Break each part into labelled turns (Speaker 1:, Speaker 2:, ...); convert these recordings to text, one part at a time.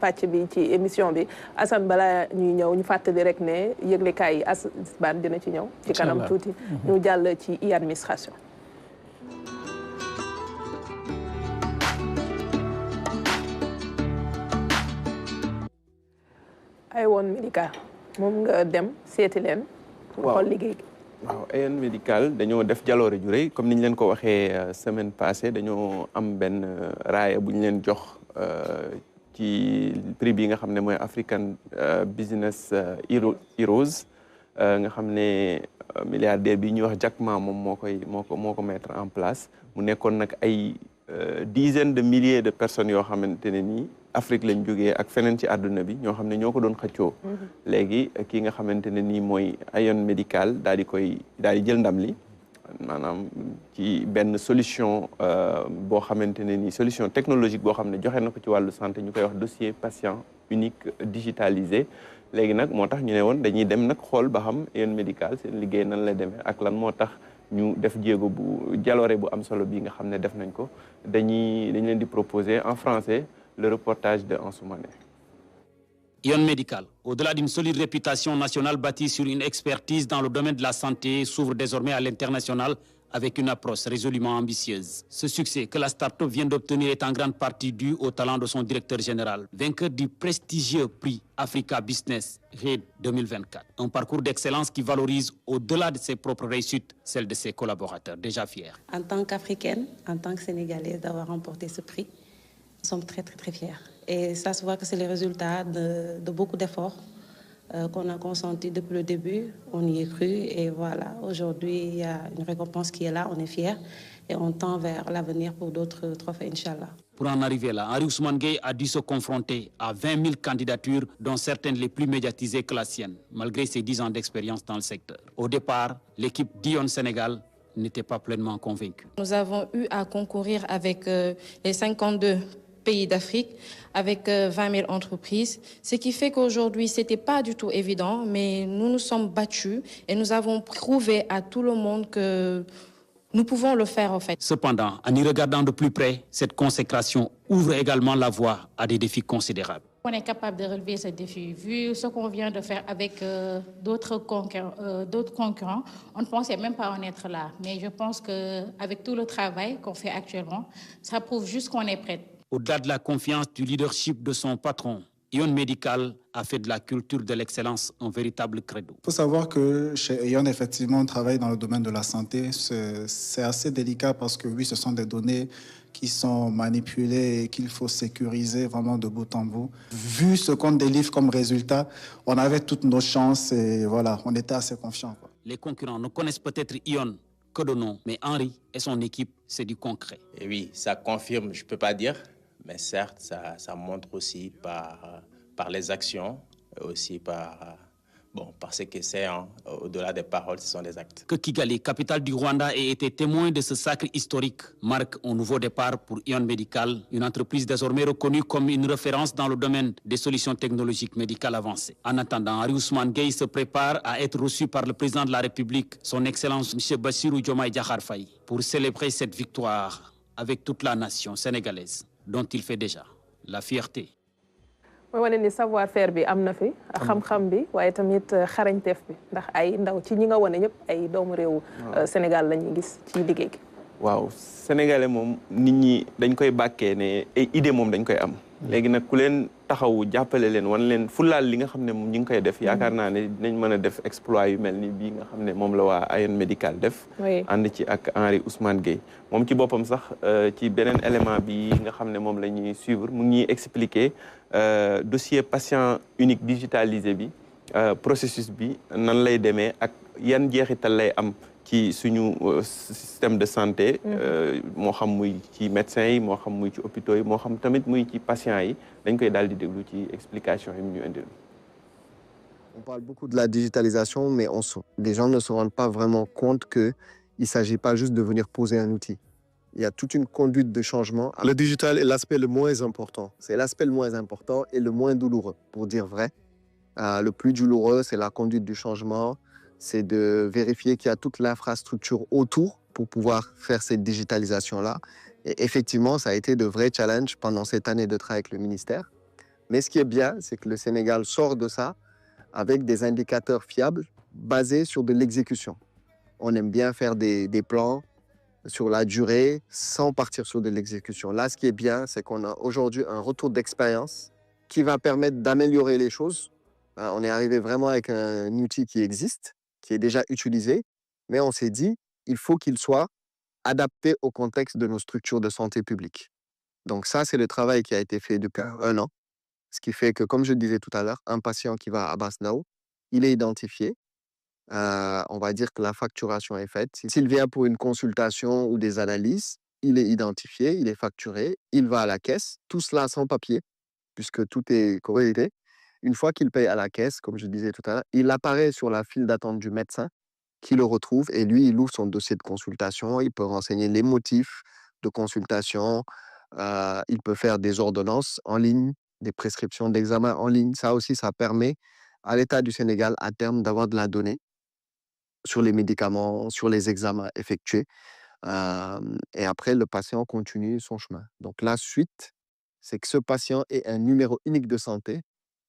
Speaker 1: pàcc bi ci émission bi Assane bala ñuy ñëw ñu fàttali rek ne yëglekaay yi Asbane dina ci ñëw ci kanam tuuti ñu jàll ci e-administration. ay woon médical moom nga dem seeti leen pour xool liggéey gi.
Speaker 2: waaw AN médical dañoo def jaloore ju rëy comme ni ñu leen ko waxee semaine passée dañoo am benn raaya bu ñu leen jox ci prix bi nga xam ne mooy African Business Heroes nga xam ne milliardaire bi ñuy wax Jack Ma moom moo ko mettre en place mu nekkoon nag ay dizaines de milliers de personnes yoo xamante ne nii Afrique lañ jógee ak feneen ci àdduna bi ñoo xam ne ñoo ko doon xëccoo. léegi kii nga xamante ne nii mooy AN médical daal di jël ndam li maanaam ci benn solution boo xamante ne nii solution technologique boo xam ne joxe na ko ci wàllu santé ñu koy wax dossier patient unique digitalisé. léegi nag moo tax ñu ne woon dañuy dem nag xool ba xam AN médical seen liggéey nan la demee ak lan moo tax ñu def jéego bu jaloore bu am solo bii nga xam ne def nañ ko dañ leen di proposer en français le reportage de Ansoumane.
Speaker 3: AN médical, au-delà d'une solide réputation nationale bâtie sur une expertise dans le domaine de la santé, s'ouvre désormais à l'international avec une approche résolument ambitieuse. Ce succès que la start-up vient d'obtenir est en grande partie dû au talent de son directeur général, vainqueur du prestigieux prix Africa Business RED 2024. Un parcours d'excellence qui valorise, au-delà de ses propres réussites, celles de ses collaborateurs, déjà fiers.
Speaker 4: En tant qu'Africaine, en tant que Sénégalaise, d'avoir remporté ce prix, nous sommes très, très, très fiers. Et ça se voit que c'est le résultat de beaucoup d'efforts qu'on a consentis depuis le début. On y est cru et voilà, aujourd'hui, il y a une récompense qui est là, on est fiers et on tend vers l'avenir pour d'autres trophées, Inch'Allah.
Speaker 3: Pour en arriver là, Henri Ousmane Gueye a dû se confronter à 20 000 candidatures, dont certaines les plus médiatisées que la sienne, malgré ses 10 ans d'expérience dans le secteur. Au départ, l'équipe d'AN Sénégal n'était pas pleinement convaincue.
Speaker 5: Nous avons eu à concourir avec les 52 pays d'Afrique, avec 20 000 entreprises, ce qui fait qu'aujourd'hui, ce n'était pas du tout évident, mais nous nous sommes battus et nous avons prouvé à tout le monde que nous pouvons le faire en fait.
Speaker 3: Cependant, en y regardant de plus près, cette consécration ouvre également la voie à des défis considérables.
Speaker 6: On est capable de relever ce défi. Vu ce qu'on vient de faire avec d'autres concurrents, on ne pensait même pas en être là. Mais je pense qu'avec tout le travail qu'on fait actuellement, ça prouve juste qu'on est prêt.
Speaker 3: Au-delà de la confiance du leadership de son patron, AN Médical a fait de la culture de l'excellence un véritable credo.
Speaker 7: Il faut savoir que chez AN, effectivement, on travaille dans le domaine de la santé. C'est assez délicat parce que oui, ce sont des données qui sont manipulées et qu'il faut sécuriser vraiment de bout en bout. Vu ce qu'on délivre comme résultat, on avait toutes nos chances et voilà, on était assez confiants.
Speaker 3: Les concurrents ne connaissent peut-être AN que de nom, mais Henri et son équipe, c'est du concret.
Speaker 8: Et oui, ça confirme, je ne peux pas dire, mais certes, ça montre aussi par les actions, aussi par ce que c'est, au-delà des paroles, ce sont des actes.
Speaker 3: Que Kigali, capitale du Rwanda, ait été témoin de ce sacre historique marque un nouveau départ pour AN Médical, une entreprise désormais reconnue comme une référence dans le domaine des solutions technologiques médicales avancées. En attendant, Henri Ousmane Gueye se prépare à être reçu par le président de la République, son Excellence M. Bassirou Diomaye Diakhar Faye, pour célébrer cette victoire avec toute la nation sénégalaise, dont il fait déjà la fierté.
Speaker 1: mooy wane ni savoir faire bi am na fi xam-xam bi waaye tamit xarañteef bi ndax ay ndaw ci ñi nga wane ñëpp ay doomu réewu Sénégal la ñuy gis ci liggéey gi.
Speaker 2: waaw sénégalais moom nit ñi dañ koy bàkkee ne ay idée moom dañ koy am. léegi nag ku leen taxawu jàppale leen wan leen fulaal li nga xam ne moom ñu ngi koy def yaakaar naa ne dinañ mën a def exploit yu mel ni bii nga xam ne moom la waa AN médical def. ànd ci ak Henri Ousmane Gueye moom ci boppam sax ci beneen élément bi nga xam ne moom la ñuy suivre mu ngi ñuy expliquer dossier patient unique digitalisé bi processus bi nan lay demee ak yan jeexital lay am ci suñu système de santé moo xam muy ci médecins yi moo xam muy ci hôpitaux yi moo xam tamit muy ci patients yi dañ koy daal di déglu ci explication yi ñu indil.
Speaker 9: On parle beaucoup de la digitalisation, mais les gens ne se rendent pas vraiment compte qu'il ne s'agit pas juste de venir poser un outil. Il y a toute une conduite de changement. Le digital est l'aspect le moins important. C'est l'aspect le moins important et le moins douloureux, pour dire vrai. Le plus douloureux, c'est la conduite du changement. C'est de vérifier qu'il y a toute l'infrastructure autour pour pouvoir faire cette digitalisation-là. Et effectivement, ça a été de vrais challenges pendant cette année de travail avec le ministère. Mais ce qui est bien, c'est que le Sénégal sort de ça avec des indicateurs fiables basés sur de l'exécution. On aime bien faire des plans sur la durée sans partir sur de l'exécution. Là, ce qui est bien, c'est qu'on a aujourd'hui un retour d'expérience qui va permettre d'améliorer les choses. On est arrivé vraiment avec un outil qui existe, qui est déjà utilisé, mais on s'est dit, il faut qu'il soit adapté au contexte de nos structures de santé publique. Donc ça, c'est le travail qui a été fait depuis 1 an, ce qui fait que, comme je disais tout à l'heure, un patient qui va à Abass Ndao, il est identifié. On va dire que la facturation est faite. S'il vient pour une consultation ou des analyses, il est identifié, il est facturé, il va à la caisse, tout cela sans papier, puisque tout est corrélé. Une fois qu'il paye à la caisse, comme je disais tout à l'heure, il apparaît sur la file d'attente du médecin qui le retrouve et lui, il ouvre son dossier de consultation, il peut renseigner les motifs de consultation, il peut faire des ordonnances en ligne, des prescriptions d'examen en ligne. Ça aussi, ça permet à l'État du Sénégal, à terme, d'avoir de la donnée sur les médicaments, sur les examens effectués. Et après, le patient continue son chemin. Donc, la suite, c'est que ce patient ait un numéro unique de santé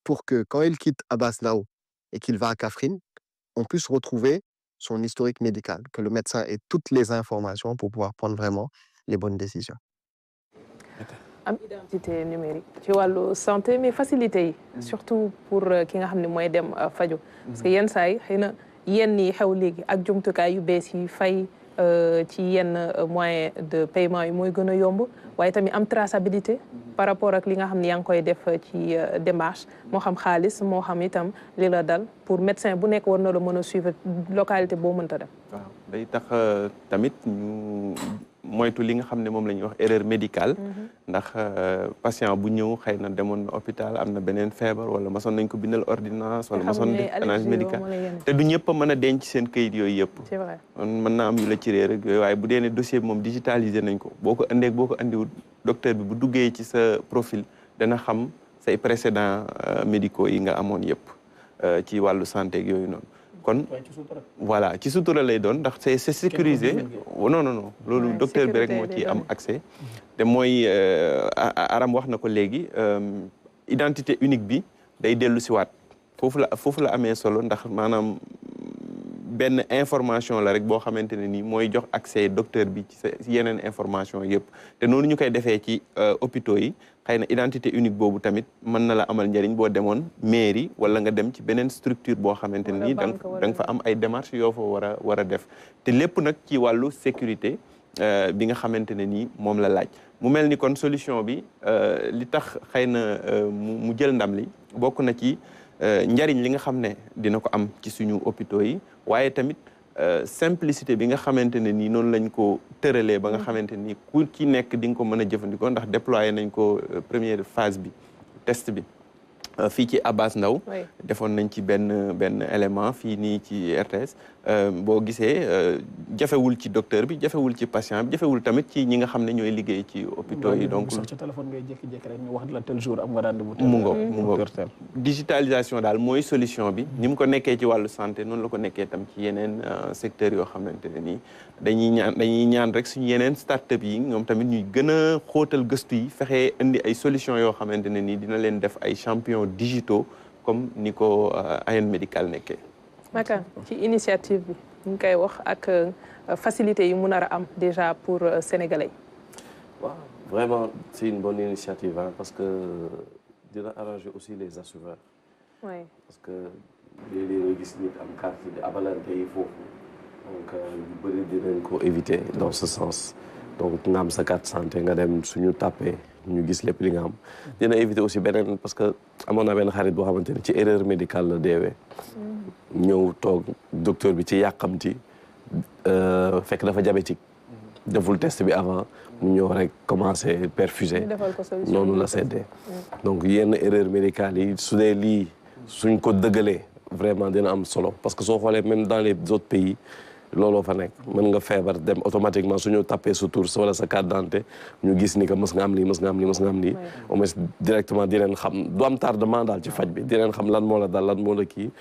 Speaker 9: pour que quand il quitte Abass Ndao et qu'il va à Kaffrine, on puisse retrouver son historique médical, que le médecin ait toutes les informations pour pouvoir prendre vraiment les bonnes décisions.
Speaker 1: am identité numérique ci wàllu santé mais facilité yi surtout pour ki nga xam ne mooy dem faju parce que yenn saa yi xëy na yenn yi xew léegi ak jumtukaay yu bees yi fay ci yenn moyen de paiement yi mooy gën a yomb waaye tamit am traçabilité par rapport ak li nga xam ne yaa ngi koy def ci démarche moo xam xaalis moo xam itam li la dal pour médecin bu nekk war na la mën a suivre localité boo mënta dem.
Speaker 2: waaw day tax tamit ñu moytu li nga xam ne moom la ñuy wax erreur médicale ndax patient bu ñëw xëy na demoon na hôpital am na beneen feebar wala masoon nañ ko bindal ordonnance wala masoon def analyse médicale te du ñëpp a mën a denc seen këyit yooyu yëpp mën naa am yu la ci réer rek yooyu waaye bu dee ne dossier bi moom digitalisé nañ ko boo ko andee boo ko andiwul docteur bi bu duggee ci sa profil dana xam say précédents médicaux yi nga amoon yëpp ci wàllu santé ak yooyu noonu kon voilà ci sutura lay doon ndax c'est sécurisé non loolu docteur bi rek moo ci am accès te mooy Aram wax na ko léegi identité unique bi day dellu si waat foofu la amee solo ndax maanaam benn information la rek boo xamante ne nii mooy jox accès docteur bi ci yeneen information yëpp te noonu ñu koy defee ci hôpitaux yi xëy na identité unique boobu tamit mën na la amal njëriñ boo demoon mairie wala nga dem ci beneen structure boo xamante ne nii da nga fa am ay démarches yoo fa war a def te lépp nag ci wàllu sécurité bi nga xamante ne nii moom la laaj mu mel ni kon solution bi li tax xëy na mu jël ndam li bokk na ci njariñ li nga xam ne dina ko am ci suñu hôpitaux yi waaye tamit simplicité bi nga xamante ne nii noonu lañ ko tëralee ba nga xamante ni ku ci nekk di nga ko mën a jëfandikoo ndax déployé nañ ko première phase bi test bi fii ci Abass Ndao defoon nañ ci benn élément fii nii ci RTS boo gisee jafewul ci docteur bi jafewul ci patient bi jafewul tamit ci ñi nga xam ne ñooy liggéey ci hôpitaux yi donc
Speaker 10: sax ci téléphone ngay jékki-jékki rek ñu wax la tel jour am nga rendez-vous
Speaker 2: mu ngoog digitalisation daal mooy solution bi ni mu ko nekkee ci wàllu santé noonu la ko nekkee tam ci yeneen secteurs yoo xamante ne nii dañuy ñaan rek suñu yeneen start-up yi ñoom tamit ñuy gën a xóotal gëstu yi fexe indi ay solution yoo xamante ne nii dina leen def ay champion digitaux comme ni ko Ayen Médical nekkee.
Speaker 1: Maka ci initiative bi ñu koy wax ak facilité yi mu nar a am déjà pour sénégalais.
Speaker 11: waaw vraiment c'est une bonne initiative parce que dina arranger aussi les assureurs.
Speaker 1: oui
Speaker 11: parce que léeg-léeg nga gis nit am carte di abalante yi foofu donc yu bëri dinañ ko éviter dans ce sens donc nga am sa carte santé nga dem suñu tàppee ñu gis lépp li nga am dina éviter aussi beneen parce que amoon na benn xarit boo xamante ne ci erreur médicale la deewee ñëw toog docteur bi ci yàqamti fekk dafa diabétique deful test bi avant mu ñëw rek commencé perfuser noonu la seddee donc yenn erreur médicale yi su dee lii suñ ko dëggalee vraiment dina am solo parce que soo xoolee même dans les autres pays looloo fa nekk mën nga feebar dem automatiquement suñu tapé sa tour wala sa carte d'identité ñu gis ni que mës nga am lii mës nga am lii mës nga am lii au moins directement di leen xam du am tardement daal ci faj bi di leen xam lan moo la dal lan moo la kii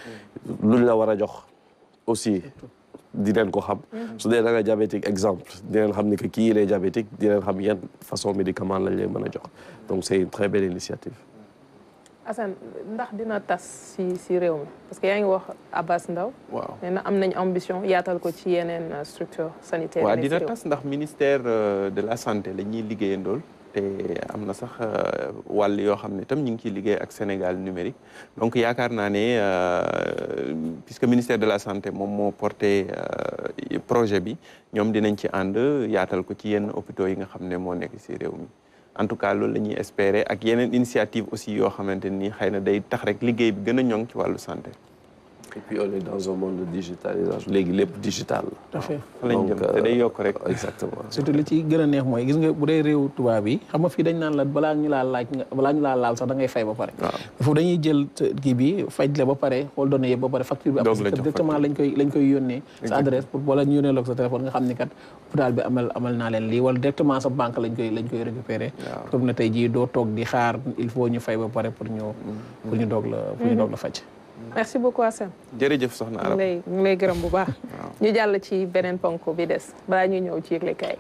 Speaker 11: luñ la war a jox aussi di leen ko xam su dee da nga diabétique exemple di leen xam ni que kii il est diabétique di leen xam yan façon médicament lañ lay mën a jox donc c'est une très belle initiative.
Speaker 1: Assane ndax dina tas si réew mi parce que yaa ngi wax Abass Ndao
Speaker 2: waaw
Speaker 1: nee na am nañ ambition yaatal ko ci yeneen structure sanitaire
Speaker 2: waaw dina tas ndax ministère de la santé la ñuy liggéeyandool te am na sax wàll yoo xam ne tam ñu ngi ciy liggéey ak Sénégal numérique donc yaakaar naa ne puisque ministère de la santé moom moo porté projet bi ñoom dinañ ci ànd yaatal ko ci yenn hôpitaux yi nga xam ne moo nekk si réew mi en tout cas loolu la ñuy espérer ak yeneen initiative aussi yoo xamante ni xëy na day tax rek liggéey bi gën a ñoŋ ci wàllu santé.
Speaker 11: Et puis on est dans un monde de digitalisation léegi lépp digital la.
Speaker 10: tout à fait
Speaker 2: donc te day yokk rek.
Speaker 11: exactement
Speaker 10: surtout li ci gën a neex mooy gis nga bu dee réew tubaab yi xam nga fii dañ naan la balaa ñu laa laal sax da ngay fay ba pare. foofu dañuy jël kii bi faj la ba pare xool données yëpp ba pare facture bi. directement lañ koy yónnee. sa adresse pour wala ñu yónnee la ko sa téléphone nga xam ni kat hôpital bi amal naa leen lii wala directement sa banque lañ koy récupérer. comme ne tey jii doo toog di xaar il faut ñu fay ba pare pour ñu doog la faj.
Speaker 1: merci beaucoup Assane.
Speaker 2: jërëjëf soxna Arab
Speaker 1: ñu ngi lay gërëm bu baax. ñu jàll ci beneen ponk bi des balaa ñuy ñëw ci yëglekaay.